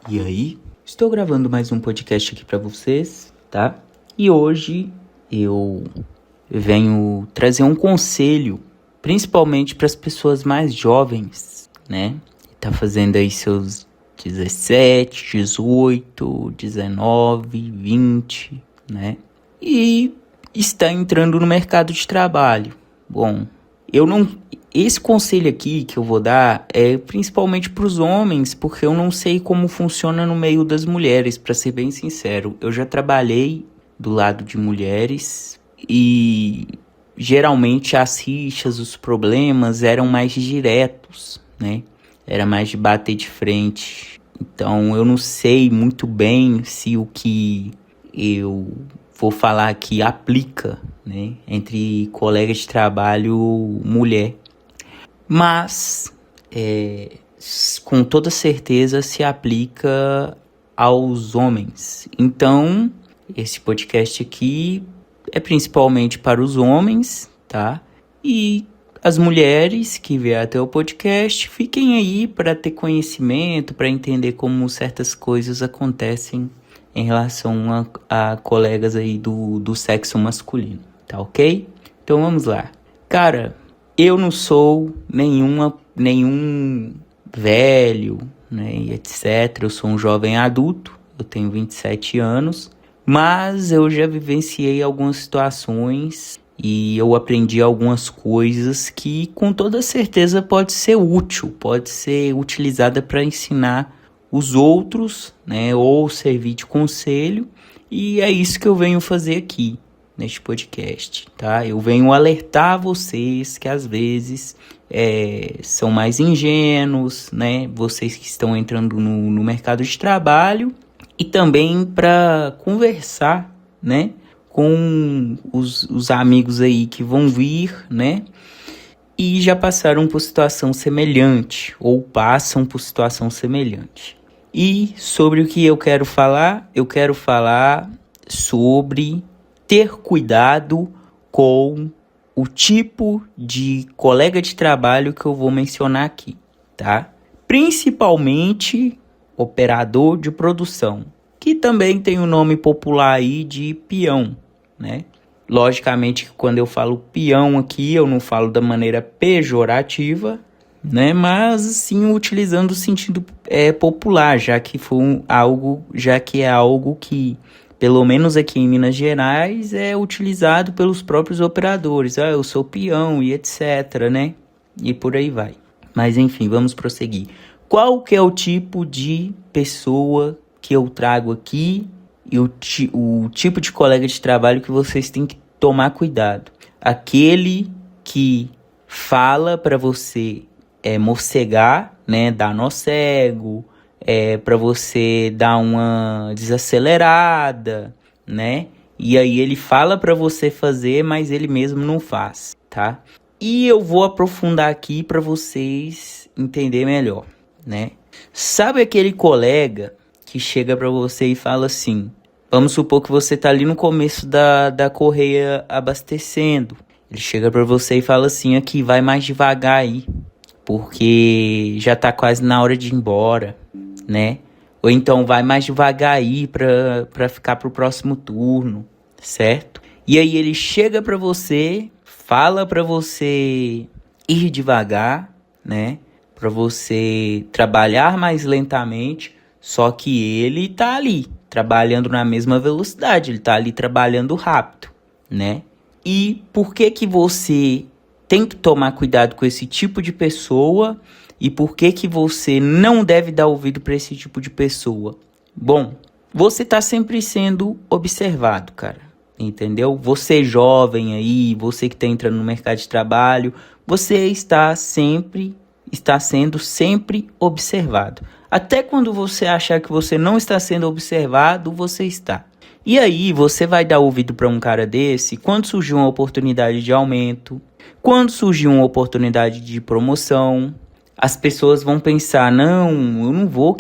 E aí, estou gravando mais um podcast aqui para vocês, tá? E hoje eu venho trazer um conselho, principalmente para as pessoas mais jovens, né? Tá fazendo aí seus 17, 18, 19, 20, né? E está entrando no mercado de trabalho. Bom, esse conselho aqui que eu vou dar é principalmente para os homens, porque eu não sei como funciona no meio das mulheres, para ser bem sincero. Eu já trabalhei do lado de mulheres e geralmente as rixas, os problemas eram mais diretos, né? Era mais de bater de frente. Então eu não sei muito bem se o que eu vou falar aqui aplica, né, entre colegas de trabalho mulher. Mas, com toda certeza, se aplica aos homens. Então, esse podcast aqui é principalmente para os homens, tá? E as mulheres que vierem até o podcast, fiquem aí para ter conhecimento, para entender como certas coisas acontecem em relação a colegas aí do sexo masculino, tá ok? Então vamos lá. Cara, eu não sou nenhum velho, né, e etc. Eu sou um jovem adulto, eu tenho 27 anos, mas eu já vivenciei algumas situações e eu aprendi algumas coisas que com toda certeza pode ser útil, pode ser utilizada para ensinar os outros, né, ou servir de conselho, e é isso que eu venho fazer aqui neste podcast, tá? Eu venho alertar vocês que às vezes são mais ingênuos, né? Vocês que estão entrando no mercado de trabalho, e também para conversar, né, com os amigos aí que vão vir, né, e já passaram por situação semelhante ou passam por situação semelhante. E sobre o que eu quero falar? Eu quero falar sobre ter cuidado com o tipo de colega de trabalho que eu vou mencionar aqui, tá? Principalmente operador de produção, que também tem o nome popular aí de peão, né? Logicamente, quando eu falo peão aqui, eu não falo da maneira pejorativa, né? Mas sim utilizando o sentido popular, já que é algo que, pelo menos aqui em Minas Gerais, é utilizado pelos próprios operadores. Ah, eu sou peão e etc, né? E por aí vai. Mas enfim, vamos prosseguir. Qual que é o tipo de pessoa que eu trago aqui e o tipo de colega de trabalho que vocês têm que tomar cuidado? Aquele que fala para você morcegar, né, dar nó cego, para você dar uma desacelerada, né? E aí ele fala para você fazer, mas ele mesmo não faz, tá? E eu vou aprofundar aqui para vocês entenderem melhor, né? Sabe aquele colega que chega para você e fala assim: vamos supor que você tá ali no começo da correia abastecendo. Ele chega para você e fala assim: aqui, vai mais devagar aí, porque já tá quase na hora de ir embora, né? Ou então vai mais devagar aí pra ficar pro próximo turno, certo? E aí ele chega pra você, fala pra você ir devagar, né? Pra você trabalhar mais lentamente, só que ele tá ali, trabalhando na mesma velocidade, ele tá ali trabalhando rápido, né? E por que você tem que tomar cuidado com esse tipo de pessoa e por que você não deve dar ouvido para esse tipo de pessoa? Bom, você está sempre sendo observado, cara, entendeu? Você jovem aí, você que está entrando no mercado de trabalho, você está sendo sempre observado. Até quando você achar que você não está sendo observado, você está. E aí, você vai dar ouvido para um cara desse quando surgir uma oportunidade de aumento, quando surgir uma oportunidade de promoção. As pessoas vão pensar: não, eu não vou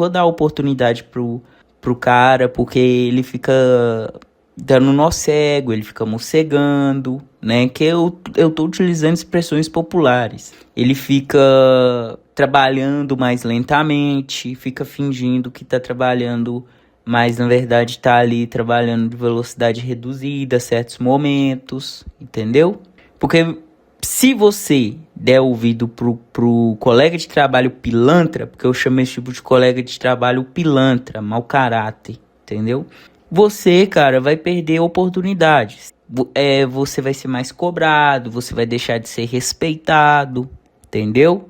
dar oportunidade pro cara, porque ele fica dando nó cego, ele fica mocegando, né? Que eu tô utilizando expressões populares. Ele fica trabalhando mais lentamente, fica fingindo que tá trabalhando, mas na verdade tá ali trabalhando de velocidade reduzida, certos momentos, entendeu? Porque se você der ouvido pro colega de trabalho pilantra, porque eu chamo esse tipo de colega de trabalho pilantra, mau caráter, entendeu? Você, cara, vai perder oportunidades. Você vai ser mais cobrado, você vai deixar de ser respeitado, entendeu?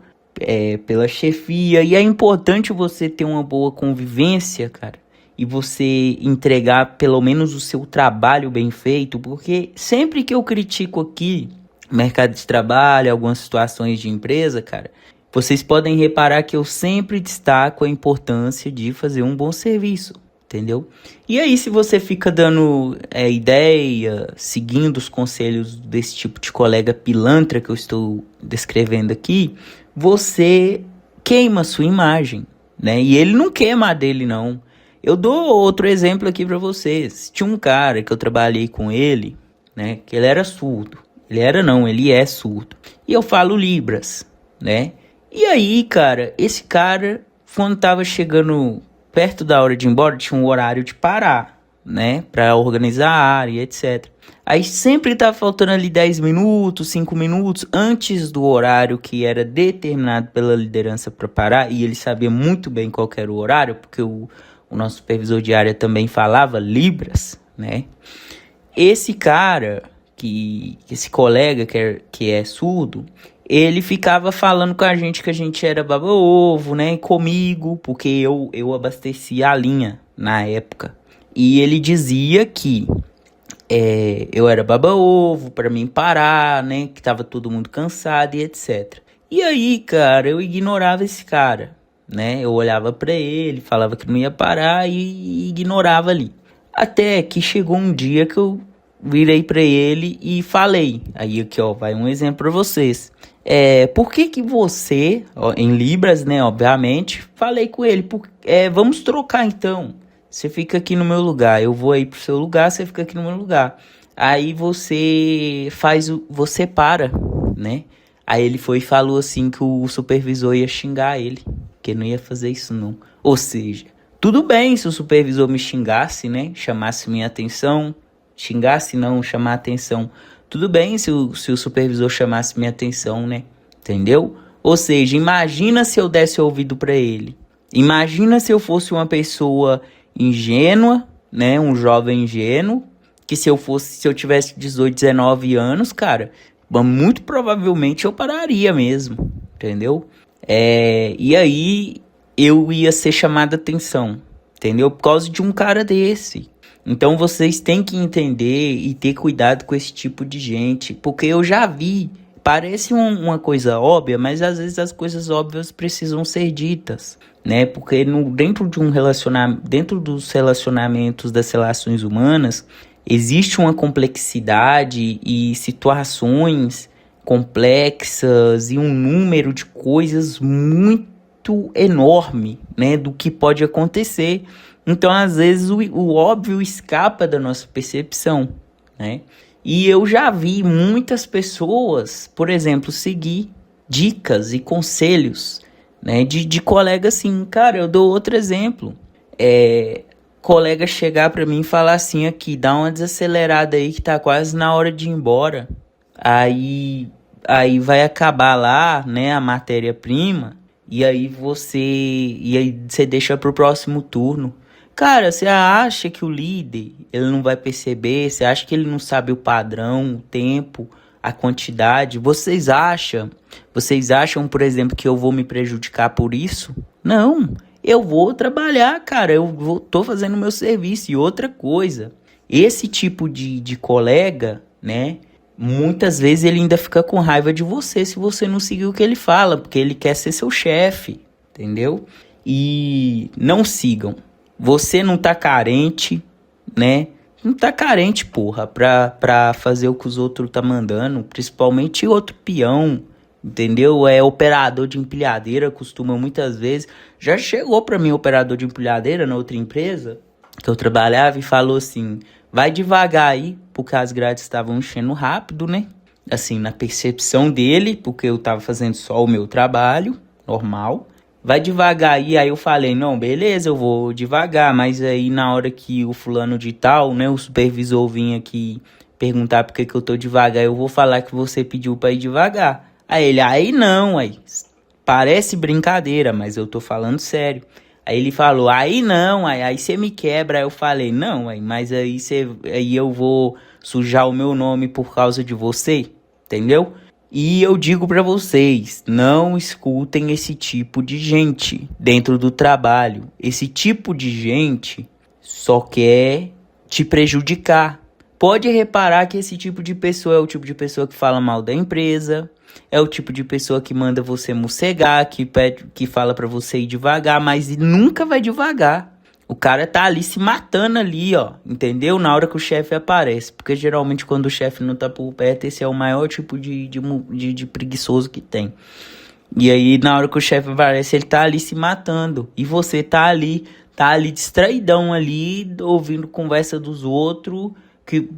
Pela chefia. E é importante você ter uma boa convivência, cara. E você entregar pelo menos o seu trabalho bem feito. Porque sempre que eu critico aqui mercado de trabalho, algumas situações de empresa, cara, vocês podem reparar que eu sempre destaco a importância de fazer um bom serviço. Entendeu? E aí, se você fica dando ideia, seguindo os conselhos desse tipo de colega pilantra que eu estou descrevendo aqui, você queima a sua imagem, né? E ele não queima a dele, não. Eu dou outro exemplo aqui para vocês. Tinha um cara que eu trabalhei com ele, né? Que ele era surdo. Ele é surdo. E eu falo Libras, né? E aí, cara, esse cara, quando tava chegando perto da hora de ir embora, tinha um horário de parar, né? Pra organizar a área, etc. Aí sempre tava faltando ali 10 minutos, 5 minutos antes do horário que era determinado pela liderança para parar. E ele sabia muito bem qual era o horário, porque o nosso supervisor de área também falava Libras, né? Esse cara, esse colega que é surdo, ele ficava falando com a gente que a gente era baba-ovo, né? Comigo, porque eu abastecia a linha na época. E ele dizia que eu era baba-ovo pra mim parar, né? Que tava todo mundo cansado e etc. E aí, cara, eu ignorava esse cara, né? Eu olhava pra ele, falava que não ia parar e ignorava ali. Até que chegou um dia que eu virei pra ele e falei. Aí aqui, ó, vai um exemplo pra vocês. Por que você, ó, em Libras, né, obviamente, falei com ele, vamos trocar então. Você fica aqui no meu lugar, eu vou aí pro seu lugar, você fica aqui no meu lugar. Aí você para, né? Aí ele foi e falou assim que o supervisor ia xingar ele, que não ia fazer isso não. Ou seja, tudo bem se o supervisor me xingasse, né, chamasse minha atenção, xingasse não, chamar atenção. Tudo bem se o supervisor chamasse minha atenção, né? Entendeu? Ou seja, imagina se eu desse ouvido pra ele. Imagina se eu fosse uma pessoa ingênua, né? Um jovem ingênuo. Que se eu tivesse 18, 19 anos, cara, muito provavelmente eu pararia mesmo. Entendeu? E aí eu ia ser chamado a atenção. Entendeu? Por causa de um cara desse. Então vocês têm que entender e ter cuidado com esse tipo de gente, porque eu já vi, parece uma coisa óbvia, mas às vezes as coisas óbvias precisam ser ditas, né? Porque dentro dos relacionamentos, das relações humanas, existe uma complexidade e situações complexas e um número de coisas muito enorme, né, do que pode acontecer. Então, às vezes, o óbvio escapa da nossa percepção, né? E eu já vi muitas pessoas, por exemplo, seguir dicas e conselhos, né, de colega assim. Cara, eu dou outro exemplo. Colega chegar pra mim e falar assim aqui, dá uma desacelerada aí que tá quase na hora de ir embora. Aí vai acabar lá, né, a matéria-prima, e aí você deixa pro próximo turno. Cara, você acha que o líder, ele não vai perceber? Você acha que ele não sabe o padrão, o tempo, a quantidade? Vocês acham, por exemplo, que eu vou me prejudicar por isso? Não, eu vou trabalhar, cara, tô fazendo o meu serviço. E outra coisa, esse tipo de colega, né, muitas vezes ele ainda fica com raiva de você se você não seguir o que ele fala, porque ele quer ser seu chefe, entendeu? E não sigam. Você não tá carente, né? Não tá carente, porra, pra fazer o que os outros tá mandando. Principalmente outro peão, entendeu? Operador de empilhadeira, costuma muitas vezes. Já chegou pra mim operador de empilhadeira na outra empresa que eu trabalhava e falou assim, vai devagar aí, porque as grades estavam enchendo rápido, né? Assim, na percepção dele, porque eu tava fazendo só o meu trabalho, normal. Vai devagar aí eu falei, não, beleza, eu vou devagar, mas aí na hora que o fulano de tal, né, o supervisor vinha aqui perguntar por que eu tô devagar, eu vou falar que você pediu pra ir devagar. Aí ele, aí não, aí parece brincadeira, mas eu tô falando sério. Aí ele falou, aí não, aí você me quebra. Aí eu falei, não, mas aí eu vou sujar o meu nome por causa de você, entendeu? E eu digo pra vocês, não escutem esse tipo de gente dentro do trabalho. Esse tipo de gente só quer te prejudicar. Pode reparar que esse tipo de pessoa é o tipo de pessoa que fala mal da empresa, é o tipo de pessoa que manda você mossegar, que fala pra você ir devagar, mas nunca vai devagar. O cara tá ali se matando ali, ó, entendeu? Na hora que o chefe aparece. Porque geralmente quando o chefe não tá por perto, esse é o maior tipo de preguiçoso que tem. E aí na hora que o chefe aparece, ele tá ali se matando. E você tá ali distraidão ali, ouvindo conversa dos outros,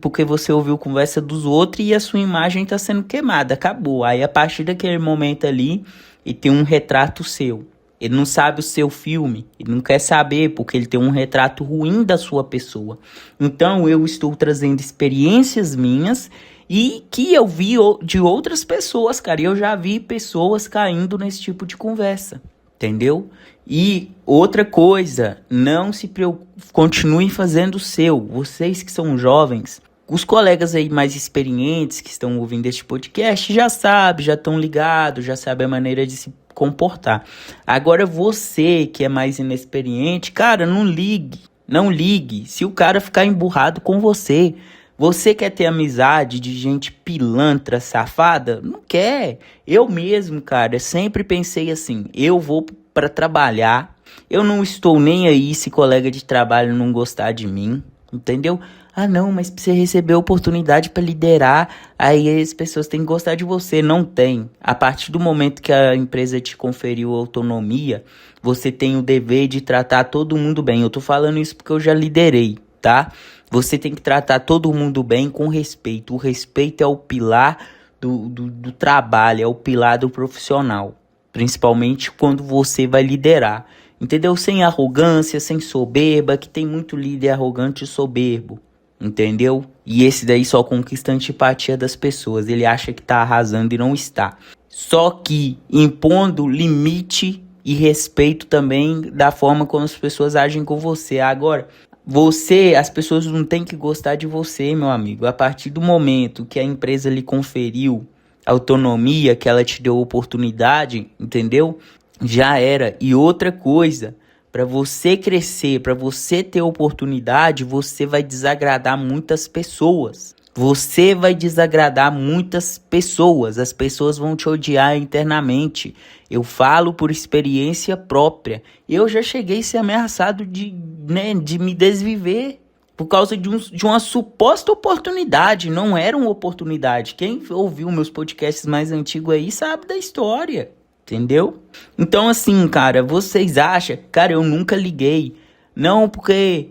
porque você ouviu conversa dos outros e a sua imagem tá sendo queimada, acabou. Aí a partir daquele momento ali, e tem um retrato seu. Ele não sabe o seu filme, ele não quer saber porque ele tem um retrato ruim da sua pessoa. Então eu estou trazendo experiências minhas e que eu vi de outras pessoas, cara. E eu já vi pessoas caindo nesse tipo de conversa, entendeu? E outra coisa, não se preocupe, continue fazendo o seu. Vocês que são jovens, os colegas aí mais experientes que estão ouvindo este podcast já sabem, já estão ligados, já sabem a maneira de se comportar. Agora você que é mais inexperiente, cara, não ligue. Se o cara ficar emburrado com você, você quer ter amizade de gente pilantra, safada? Não quer. Eu mesmo, cara, sempre pensei assim, eu vou para trabalhar, eu não estou nem aí se colega de trabalho não gostar de mim, entendeu? Ah, não, mas pra você receber oportunidade para liderar, aí as pessoas têm que gostar de você. Não tem. A partir do momento que a empresa te conferiu autonomia, você tem o dever de tratar todo mundo bem. Eu tô falando isso porque eu já liderei, tá? Você tem que tratar todo mundo bem com respeito. O respeito é o pilar do trabalho, é o pilar do profissional. Principalmente quando você vai liderar. Entendeu? Sem arrogância, sem soberba, que tem muito líder arrogante e soberbo. Entendeu? E esse daí só conquista a antipatia das pessoas. Ele acha que tá arrasando e não está. Só que impondo limite e respeito também da forma como as pessoas agem com você. Agora, as pessoas não têm que gostar de você, meu amigo. A partir do momento que a empresa lhe conferiu autonomia, que ela te deu oportunidade, entendeu? Já era. E outra coisa, para você crescer, para você ter oportunidade, você vai desagradar muitas pessoas. Você vai desagradar muitas pessoas. As pessoas vão te odiar internamente. Eu falo por experiência própria. Eu já cheguei a ser ameaçado de me desviver por causa de uma suposta oportunidade. Não era uma oportunidade. Quem ouviu meus podcasts mais antigos aí sabe da história. Entendeu? Então assim, cara, vocês acham... Cara, eu nunca liguei. Não, porque...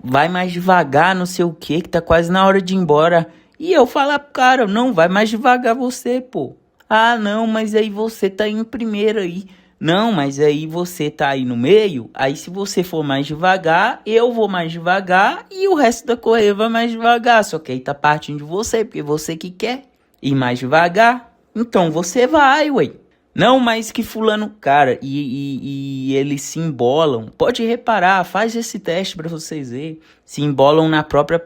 vai mais devagar, não sei o que tá quase na hora de ir embora. E eu falar pro cara, não, vai mais devagar você, pô. Ah, não, mas aí você tá em primeiro aí. Não, mas aí você tá aí no meio. Aí se você for mais devagar, eu vou mais devagar e o resto da corrida vai mais devagar. Só que aí tá partindo de você, porque você que quer ir mais devagar. Então você vai, ué. Não, mas que fulano, cara, e eles se embolam. Pode reparar, faz esse teste pra vocês verem. Se embolam na própria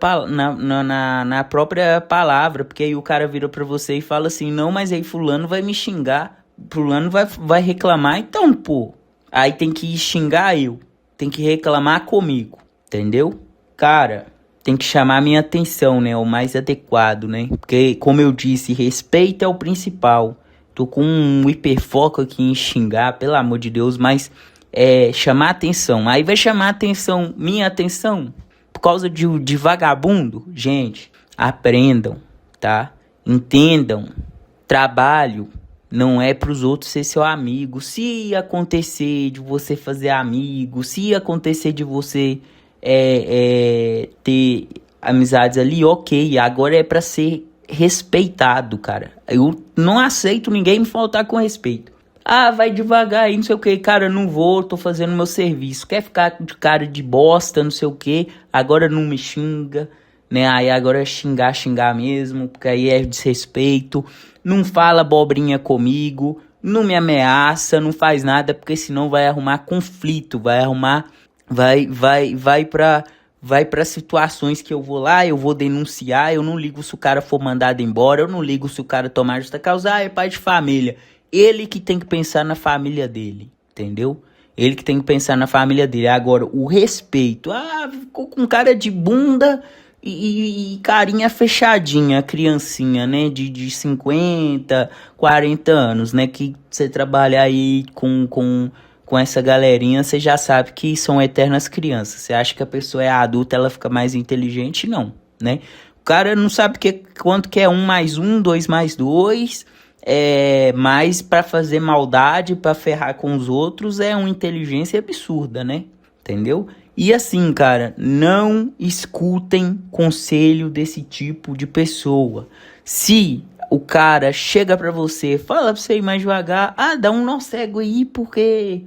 palavra, porque aí o cara vira pra você e fala assim, não, mas aí fulano vai me xingar, fulano vai reclamar, então, pô. Aí tem que xingar eu, tem que reclamar comigo, entendeu? Cara, tem que chamar a minha atenção, né, o mais adequado, né? Porque, como eu disse, respeito é o principal. Tô com um hiperfoco aqui em xingar, pelo amor de Deus, mas chamar atenção. Aí vai chamar atenção, minha atenção, por causa de vagabundo? Gente, aprendam, tá? Entendam. Trabalho não é pros outros ser seu amigo. Se acontecer de você fazer amigo, se acontecer de você ter amizades ali, ok. Agora é pra ser respeitado, cara. Eu não aceito ninguém me faltar com respeito. Ah, vai devagar aí, não sei o que. Cara, não vou, tô fazendo meu serviço. Quer ficar de cara de bosta, não sei o que. Agora não me xinga, né? Aí agora é xingar mesmo, porque aí é desrespeito. Não fala abobrinha comigo, não me ameaça, não faz nada, porque senão vai arrumar conflito, vai para situações que eu vou lá, eu vou denunciar, eu não ligo se o cara for mandado embora, eu não ligo se o cara tomar justa causa, é pai de família. Ele que tem que pensar na família dele, entendeu? Ele que tem que pensar na família dele. Agora, o respeito. Ah, ficou com cara de bunda e carinha fechadinha, criancinha, né? De 50, 40 anos, né? Que você trabalha aí com essa galerinha, você já sabe que são eternas crianças. Você acha que a pessoa é adulta, ela fica mais inteligente? Não, né? O cara não sabe quanto que é 1 mais 1, 2 mais 2... mas para fazer maldade, para ferrar com os outros, é uma inteligência absurda, né? Entendeu? E assim, cara, não escutem conselho desse tipo de pessoa. Se o cara chega pra você, fala pra você ir mais devagar, dá um nó cego aí, porque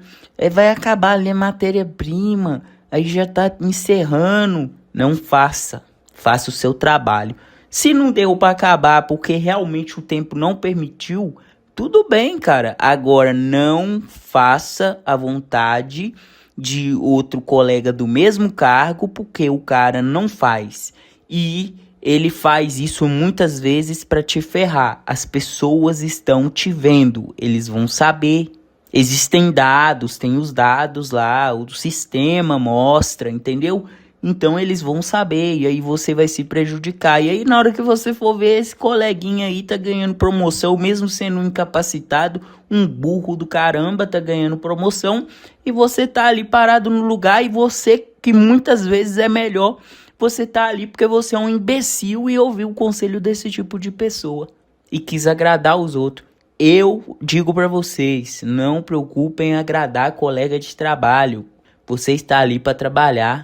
vai acabar ali a matéria-prima, aí já tá encerrando. Não faça o seu trabalho. Se não deu pra acabar porque realmente o tempo não permitiu, tudo bem, cara. Agora, não faça a vontade de outro colega do mesmo cargo porque o cara não faz. E ele faz isso muitas vezes pra te ferrar. As pessoas estão te vendo, eles vão saber. Existem dados, tem os dados lá, o sistema mostra, entendeu? Então eles vão saber, e aí você vai se prejudicar. E aí na hora que você for ver, esse coleguinha aí tá ganhando promoção, mesmo sendo incapacitado, um burro do caramba tá ganhando promoção, e você tá ali parado no lugar, e você, que muitas vezes é melhor, você tá ali porque você é um imbecil e ouviu o conselho desse tipo de pessoa, e quis agradar os outros. Eu digo pra vocês, não preocupem em agradar colega de trabalho, você está ali pra trabalhar.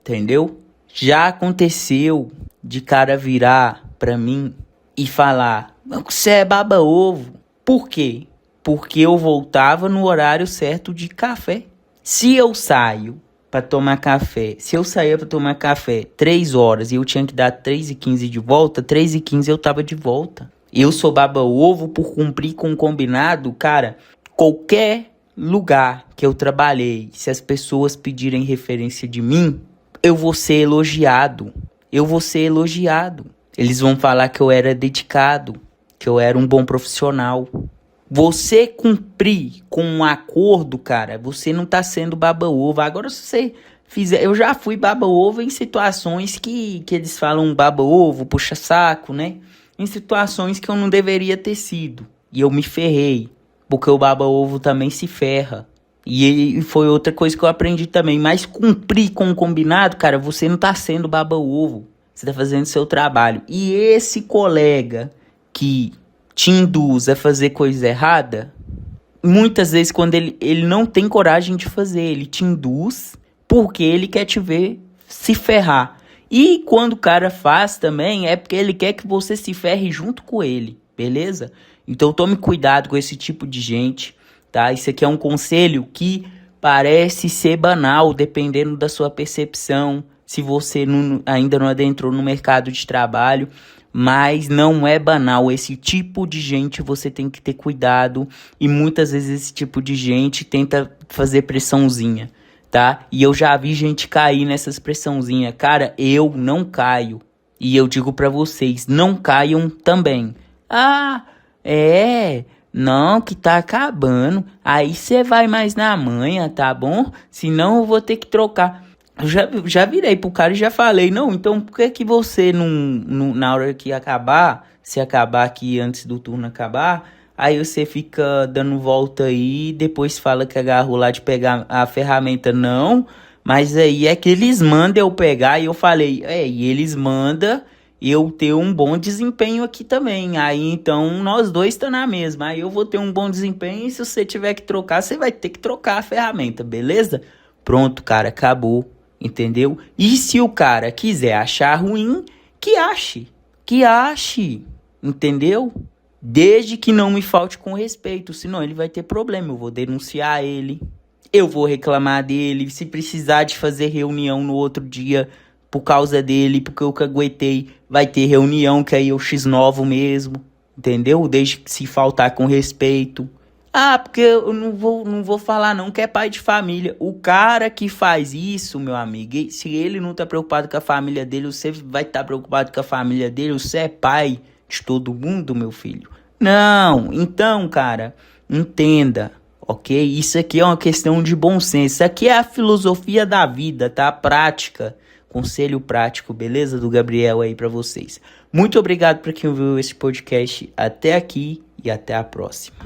Entendeu? Já aconteceu de cara virar pra mim e falar: você é baba-ovo. Por quê? Porque eu voltava no horário certo de café. Se eu saio pra tomar café, se eu saía pra tomar café 3 horas e eu tinha que dar 3h15 de volta, 3h15 eu tava de volta. Eu sou baba-ovo por cumprir com o combinado, cara. Qualquer lugar que eu trabalhei, se as pessoas pedirem referência de mim, eu vou ser elogiado. Eles vão falar que eu era dedicado, que eu era um bom profissional. Você cumprir com um acordo, cara, você não tá sendo baba-ovo. Agora, se você fizer... Eu já fui baba-ovo em situações que eles falam baba-ovo, puxa-saco, né? Em situações que eu não deveria ter sido. E eu me ferrei, porque o baba-ovo também se ferra. E foi outra coisa que eu aprendi também. Mas cumprir com o combinado, cara, você não tá sendo baba-ovo. Você tá fazendo seu trabalho. E esse colega que te induz a fazer coisa errada, muitas vezes quando ele não tem coragem de fazer, ele te induz porque ele quer te ver se ferrar. E quando o cara faz também, é porque ele quer que você se ferre junto com ele, beleza? Então tome cuidado com esse tipo de gente. Tá? Isso aqui é um conselho que parece ser banal, dependendo da sua percepção, se você ainda não adentrou no mercado de trabalho, mas não é banal. Esse tipo de gente você tem que ter cuidado, e muitas vezes esse tipo de gente tenta fazer pressãozinha, tá? E eu já vi gente cair nessas pressãozinhas. Cara, eu não caio, e eu digo pra vocês, não caiam também. Não, que tá acabando. Aí você vai mais na manha, tá bom? Senão eu vou ter que trocar. Eu já virei pro cara e já falei: não, então por que você não na hora que acabar, se acabar aqui antes do turno acabar, aí você fica dando volta aí, depois fala que agarrou lá de pegar a ferramenta? Não, mas aí é que eles mandam eu pegar. E eu falei: e eles mandam eu ter um bom desempenho aqui também. Aí então nós dois tá na mesma. Aí eu vou ter um bom desempenho, e se você tiver que trocar, você vai ter que trocar a ferramenta, beleza? Pronto, cara, acabou, entendeu? E se o cara quiser achar ruim, que ache. que ache, entendeu? Desde que não me falte com respeito, senão ele vai ter problema. Eu vou denunciar ele, eu vou reclamar dele. Se precisar de fazer reunião no outro dia por causa dele, porque eu caguetei, vai ter reunião, que aí eu x-novo mesmo, entendeu? Desde que se faltar com respeito. Ah, porque eu não vou falar não, que é pai de família. O cara que faz isso, meu amigo, se ele não tá preocupado com a família dele, você vai estar preocupado com a família dele. Você é pai de todo mundo, meu filho. Não, então, cara, entenda, ok? Isso aqui é uma questão de bom senso. Isso aqui é a filosofia da vida, tá? Prática. Conselho prático, beleza? Do Gabriel aí pra vocês. Muito obrigado pra quem ouviu esse podcast até aqui e até a próxima.